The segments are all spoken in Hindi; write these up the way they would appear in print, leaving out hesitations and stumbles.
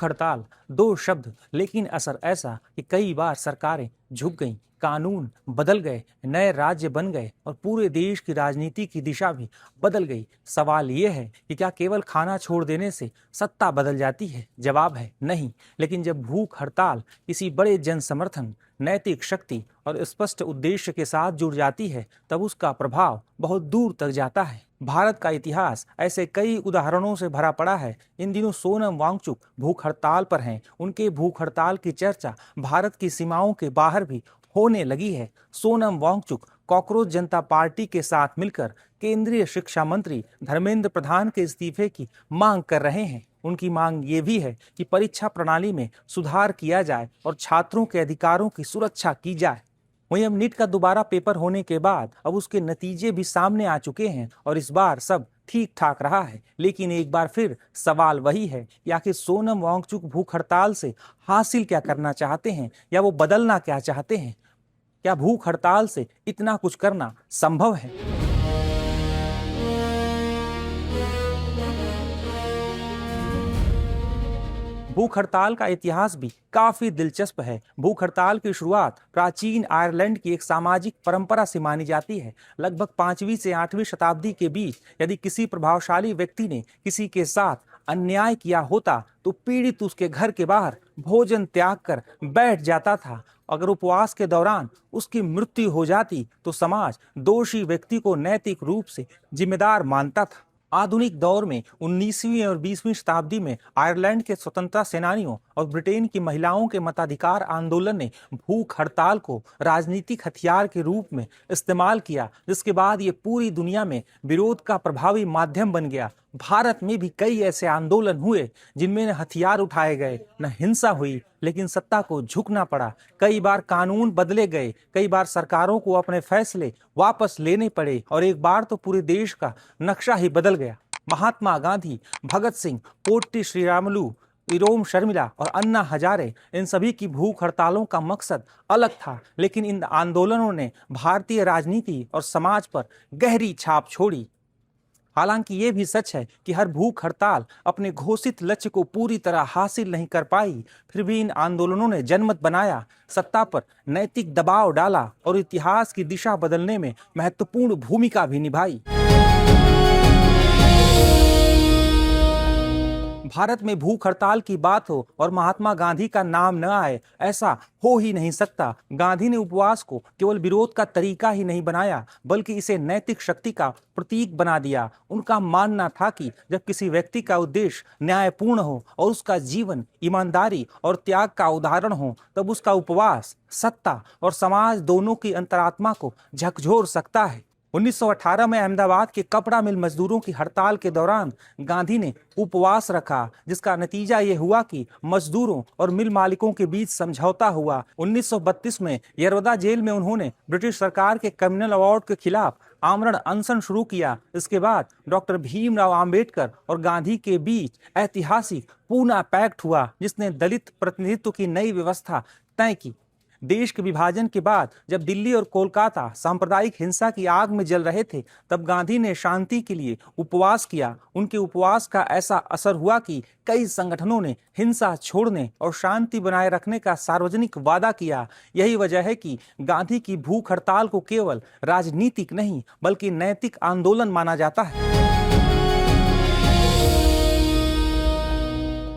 हड़ताल दो शब्द, लेकिन असर ऐसा कि कई बार सरकारें झुक गईं, कानून बदल गए, नए राज्य बन गए और पूरे देश की राजनीति की दिशा भी बदल गई। सवाल यह है कि क्या केवल खाना छोड़ देने से सत्ता बदल जाती है? जवाब है नहीं। लेकिन जब भूख हड़ताल किसी बड़े जन समर्थन, नैतिक शक्ति और स्पष्ट उद्देश्य के साथ जुड़ जाती है, तब उसका प्रभाव बहुत दूर तक जाता है। भारत का इतिहास ऐसे कई उदाहरणों से भरा पड़ा है। इन दिनों सोनम वांगचुक भूख हड़ताल पर हैं। उनके भूख हड़ताल की चर्चा भारत की सीमाओं के बाहर भी होने लगी है। सोनम वांगचुक कॉकरोच जनता पार्टी के साथ मिलकर केंद्रीय शिक्षा मंत्री धर्मेंद्र प्रधान के इस्तीफे की मांग कर रहे हैं। उनकी मांग ये भी है कि परीक्षा प्रणाली में सुधार किया जाए और छात्रों के अधिकारों की सुरक्षा की जाए। वहीं अब नीट का दोबारा पेपर होने के बाद अब उसके नतीजे भी सामने आ चुके हैं और इस बार सब ठीक ठाक रहा है। लेकिन एक बार फिर सवाल वही है कि आखिर सोनम वांगचुक भूख हड़ताल से हासिल क्या करना चाहते हैं या वो बदलना क्या चाहते हैं? क्या भूख हड़ताल से इतना कुछ करना संभव है? भूख हड़ताल का इतिहास भी काफी दिलचस्प है। भूख हड़ताल की शुरुआत प्राचीन आयरलैंड की एक सामाजिक परंपरा से मानी जाती है। लगभग 5वीं से 8वीं शताब्दी के बीच यदि किसी प्रभावशाली व्यक्ति ने किसी के साथ अन्याय किया होता तो पीड़ित उसके घर के बाहर भोजन त्याग कर बैठ जाता था। अगर उपवास के दौरान उसकी मृत्यु हो जाती तो समाज दोषी व्यक्ति को नैतिक रूप से जिम्मेदार मानता था। आधुनिक दौर में 19वीं और 20वीं शताब्दी में आयरलैंड के स्वतंत्रता सेनानियों और ब्रिटेन की महिलाओं के मताधिकार आंदोलन ने भूख हड़ताल को राजनीतिक हथियार के रूप में इस्तेमाल किया, जिसके बाद ये पूरी दुनिया में विरोध का प्रभावी माध्यम बन गया। भारत में भी कई ऐसे आंदोलन हुए जिनमें न हथियार उठाए गए, न हिंसा हुई, लेकिन सत्ता को झुकना पड़ा। कई बार कानून बदले गए, कई बार सरकारों को अपने फैसले वापस लेने पड़े और एक बार तो पूरे देश का नक्शा ही बदल गया। महात्मा गांधी, भगत सिंह, पोट्टी श्रीरामुलु, इरोम शर्मिला और अन्ना हजारे, इन सभी की भूख हड़तालों का मकसद अलग था, लेकिन इन आंदोलनों ने भारतीय राजनीति और समाज पर गहरी छाप छोड़ी। हालांकि ये भी सच है कि हर भूख हड़ताल अपने घोषित लक्ष्य को पूरी तरह हासिल नहीं कर पाई। फिर भी इन आंदोलनों ने जनमत बनाया, सत्ता पर नैतिक दबाव डाला और इतिहास की दिशा बदलने में महत्वपूर्ण भूमिका भी निभाई। भारत में भूख हड़ताल की बात हो और महात्मा गांधी का नाम न आए, ऐसा हो ही नहीं सकता। गांधी ने उपवास को केवल विरोध का तरीका ही नहीं बनाया, बल्कि इसे नैतिक शक्ति का प्रतीक बना दिया। उनका मानना था कि जब किसी व्यक्ति का उद्देश्य न्यायपूर्ण हो और उसका जीवन ईमानदारी और त्याग का उदाहरण हो, तब उसका उपवास सत्ता और समाज दोनों की अंतरात्मा को झकझोर सकता है। 1918 में अहमदाबाद के कपड़ा मिल मजदूरों की हड़ताल के दौरान गांधी ने उपवास रखा, जिसका नतीजा ये हुआ कि मजदूरों और मिल मालिकों के बीच समझौता हुआ। 1932 में यरवदा जेल में उन्होंने ब्रिटिश सरकार के कम्युनल अवार्ड के खिलाफ आमरण अनशन शुरू किया। इसके बाद डॉक्टर भीमराव अंबेडकर और गांधी के बीच ऐतिहासिक पूना पैक्ट हुआ, जिसने दलित प्रतिनिधित्व की नई व्यवस्था तय की। देश के विभाजन के बाद जब दिल्ली और कोलकाता सांप्रदायिक हिंसा की आग में जल रहे थे, तब गांधी ने शांति के लिए उपवास किया। उनके उपवास का ऐसा असर हुआ कि कई संगठनों ने हिंसा छोड़ने और शांति बनाए रखने का सार्वजनिक वादा किया। यही वजह है कि गांधी की भूख हड़ताल को केवल राजनीतिक नहीं बल्कि नैतिक आंदोलन माना जाता है।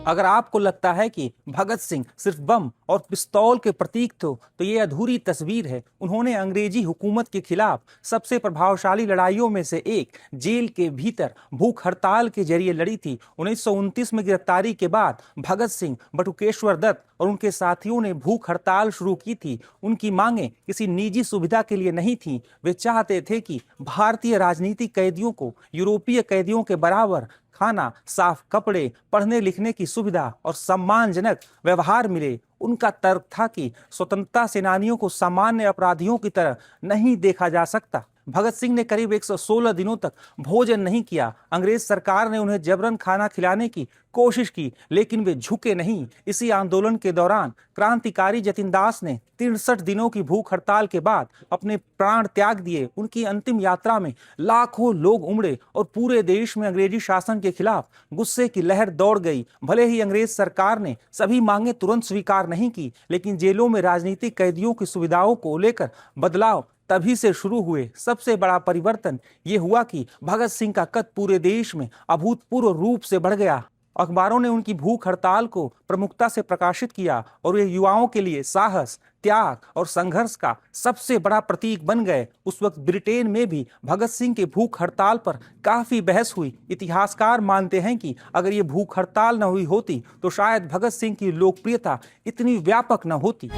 अगर आपको लगता है कि भगत सिंह सिर्फ बम और पिस्तौल के प्रतीक थे, तो ये अधूरी तस्वीर है। उन्होंने अंग्रेजी हुकूमत के खिलाफ सबसे प्रभावशाली लड़ाइयों में से एक जेल के भीतर भूख हड़ताल के जरिए लड़ी थी। 1929 में गिरफ्तारी के बाद भगत सिंह, बटुकेश्वर दत्त और उनके साथियों ने भूख हड़ताल शुरू की थी। उनकी मांगें किसी निजी सुविधा के लिए नहीं थी। वे चाहते थे कि भारतीय राजनीतिक कैदियों को यूरोपीय कैदियों के बराबर खाना, साफ कपड़े, पढ़ने लिखने की सुविधा और सम्मानजनक व्यवहार मिले। उनका तर्क था कि स्वतंत्रता सेनानियों को सामान्य अपराधियों की तरह नहीं देखा जा सकता। भगत सिंह ने करीब 116 दिनों तक भोजन नहीं किया। अंग्रेज सरकार ने उन्हें जबरन खाना खिलाने की कोशिश की, लेकिन वे झुके नहीं। इसी आंदोलन के दौरान क्रांतिकारी जतिन दास ने 63 दिनों की भूख हड़ताल के बाद अपने प्राण त्याग दिए। उनकी अंतिम यात्रा में लाखों लोग उमड़े और पूरे देश में अंग्रेजी शासन के खिलाफ गुस्से की लहर दौड़ गई। भले ही अंग्रेज सरकार ने सभी मांगे तुरंत स्वीकार नहीं की, लेकिन जेलों में राजनीतिक कैदियों की सुविधाओं को लेकर बदलाव तभी से शुरू हुए। सबसे बड़ा परिवर्तन ये हुआ कि भगत सिंह का कद पूरे देश में अभूतपूर्व रूप से बढ़ गया। अखबारों ने उनकी भूख हड़ताल को प्रमुखता से प्रकाशित किया और वे युवाओं के लिए साहस, त्याग और संघर्ष का सबसे बड़ा प्रतीक बन गए। उस वक्त ब्रिटेन में भी भगत सिंह के भूख हड़ताल पर काफी बहस हुई। इतिहासकार मानते हैं कि अगर ये भूख हड़ताल न हुई होती तो शायद भगत सिंह की लोकप्रियता इतनी व्यापक न होती।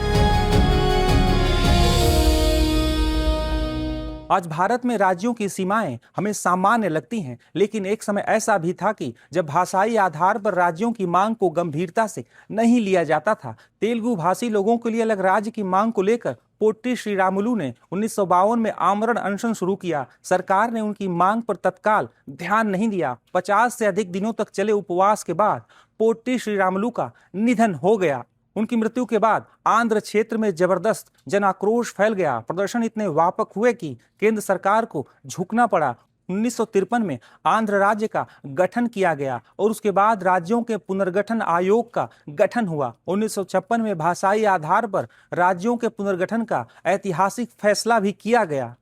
आज भारत में राज्यों की सीमाएं हमें सामान्य लगती हैं, लेकिन एक समय ऐसा भी था कि जब भाषाई आधार पर राज्यों की मांग को गंभीरता से नहीं लिया जाता था। तेलुगु भाषी लोगों के लिए अलग राज्य की मांग को लेकर पोट्टी श्रीरामुलु ने 1952 में आमरण अनशन शुरू किया। सरकार ने उनकी मांग पर तत्काल ध्यान नहीं दिया। 50 से अधिक दिनों तक चले उपवास के बाद पोट्टी श्रीरामुलु का निधन हो गया। उनकी मृत्यु के बाद आंध्र क्षेत्र में जबरदस्त जन आक्रोश फैल गया। प्रदर्शन इतने व्यापक हुए कि केंद्र सरकार को झुकना पड़ा। 1953 में आंध्र राज्य का गठन किया गया और उसके बाद राज्यों के पुनर्गठन आयोग का गठन हुआ। 1956 में भाषाई आधार पर राज्यों के पुनर्गठन का ऐतिहासिक फैसला भी किया गया।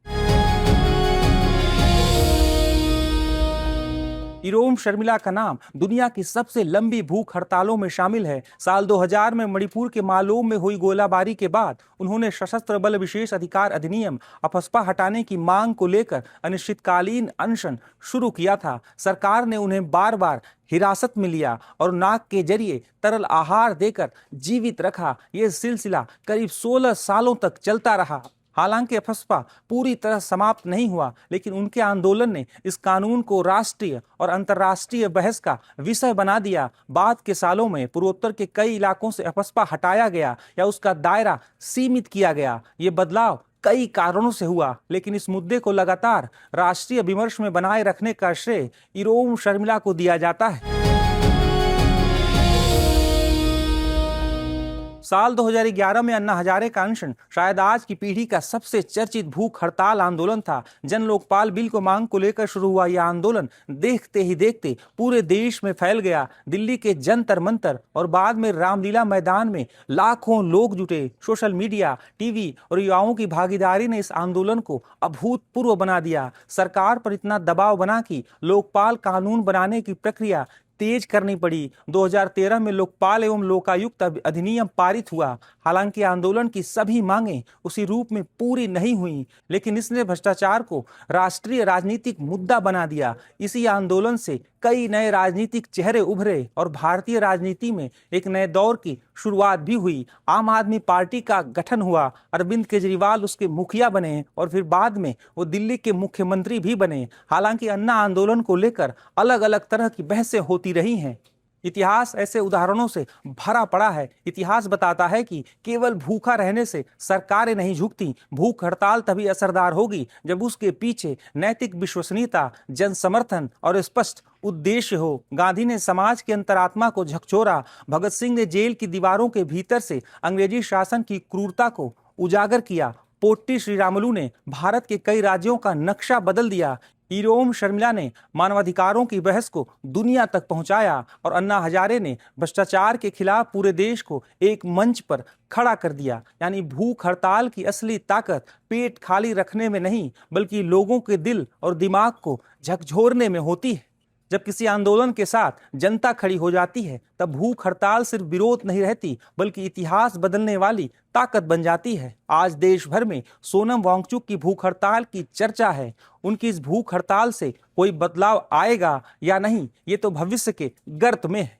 इरोम शर्मिला का नाम दुनिया की सबसे लंबी भूख हड़तालों में शामिल है। साल 2000 में मणिपुर के मालोम में हुई गोलाबारी के बाद उन्होंने सशस्त्र बल विशेष अधिकार अधिनियम अफस्पा हटाने की मांग को लेकर अनिश्चितकालीन अनशन शुरू किया था। सरकार ने उन्हें बार बार हिरासत में लिया और नाक के जरिए तरल आहार देकर जीवित रखा। यह सिलसिला करीब 16 सालों तक चलता रहा। हालांकि अफस्पा पूरी तरह समाप्त नहीं हुआ, लेकिन उनके आंदोलन ने इस कानून को राष्ट्रीय और अंतर्राष्ट्रीय बहस का विषय बना दिया। बाद के सालों में पूर्वोत्तर के कई इलाकों से अफस्पा हटाया गया या उसका दायरा सीमित किया गया। ये बदलाव कई कारणों से हुआ, लेकिन इस मुद्दे को लगातार राष्ट्रीय विमर्श में बनाए रखने का श्रेय इरोम शर्मिला को दिया जाता है। साल 2011 में अन्ना हजारे का अनशन शायद आज की पीढ़ी का सबसे चर्चित भूख हड़ताल आंदोलन था। जन लोकपाल बिल को मांग को लेकर शुरू हुआ यह आंदोलन देखते ही देखते पूरे देश में फैल गया। दिल्ली के जंतर मंतर और बाद में रामलीला मैदान में लाखों लोग जुटे। सोशल मीडिया, टीवी और युवाओं की भागीदारी ने इस आंदोलन को अभूतपूर्व बना दिया। सरकार पर इतना दबाव बना कि लोकपाल कानून बनाने की प्रक्रिया तेज करनी पड़ी। 2013 में लोकपाल एवं लोकायुक्त अधिनियम पारित हुआ। हालांकि आंदोलन की सभी मांगें उसी रूप में पूरी नहीं हुई, लेकिन इसने भ्रष्टाचार को राष्ट्रीय राजनीतिक मुद्दा बना दिया। इसी आंदोलन से कई नए राजनीतिक चेहरे उभरे और भारतीय राजनीति में एक नए दौर की शुरुआत भी हुई। आम आदमी पार्टी का गठन हुआ। अरविंद केजरीवाल उसके मुखिया बने और फिर बाद में वो दिल्ली के मुख्यमंत्री भी बने। हालांकि अन्ना आंदोलन को लेकर अलग अलग तरह की बहसें होती रही हैं। इतिहास ऐसे उदाहरणों से भरा पड़ा है। इतिहास बताता है कि केवल भूखा रहने से सरकारें नहीं झुकती। भूख हड़ताल तभी असरदार होगी जब उसके पीछे नैतिक विश्वसनीयता, जन समर्थन और स्पष्ट उद्देश्य हो। गांधी ने समाज की अंतरात्मा को झकझोरा। भगत सिंह ने जेल की दीवारों के भीतर से अंग्रेजी शासन की क्रूरता को उजागर किया। पोट्टी श्रीरामुलु ने भारत के कई राज्यों का नक्शा बदल दिया। इरोम शर्मिला ने मानवाधिकारों की बहस को दुनिया तक पहुंचाया और अन्ना हजारे ने भ्रष्टाचार के खिलाफ पूरे देश को एक मंच पर खड़ा कर दिया। यानी भूख हड़ताल की असली ताकत पेट खाली रखने में नहीं, बल्कि लोगों के दिल और दिमाग को झकझोरने में होती है। जब किसी आंदोलन के साथ जनता खड़ी हो जाती है, तब भूख हड़ताल सिर्फ विरोध नहीं रहती, बल्कि इतिहास बदलने वाली ताकत बन जाती है। आज देश भर में सोनम वांगचुक की भूख हड़ताल की चर्चा है। उनकी इस भूख हड़ताल से कोई बदलाव आएगा या नहीं, ये तो भविष्य के गर्त में है।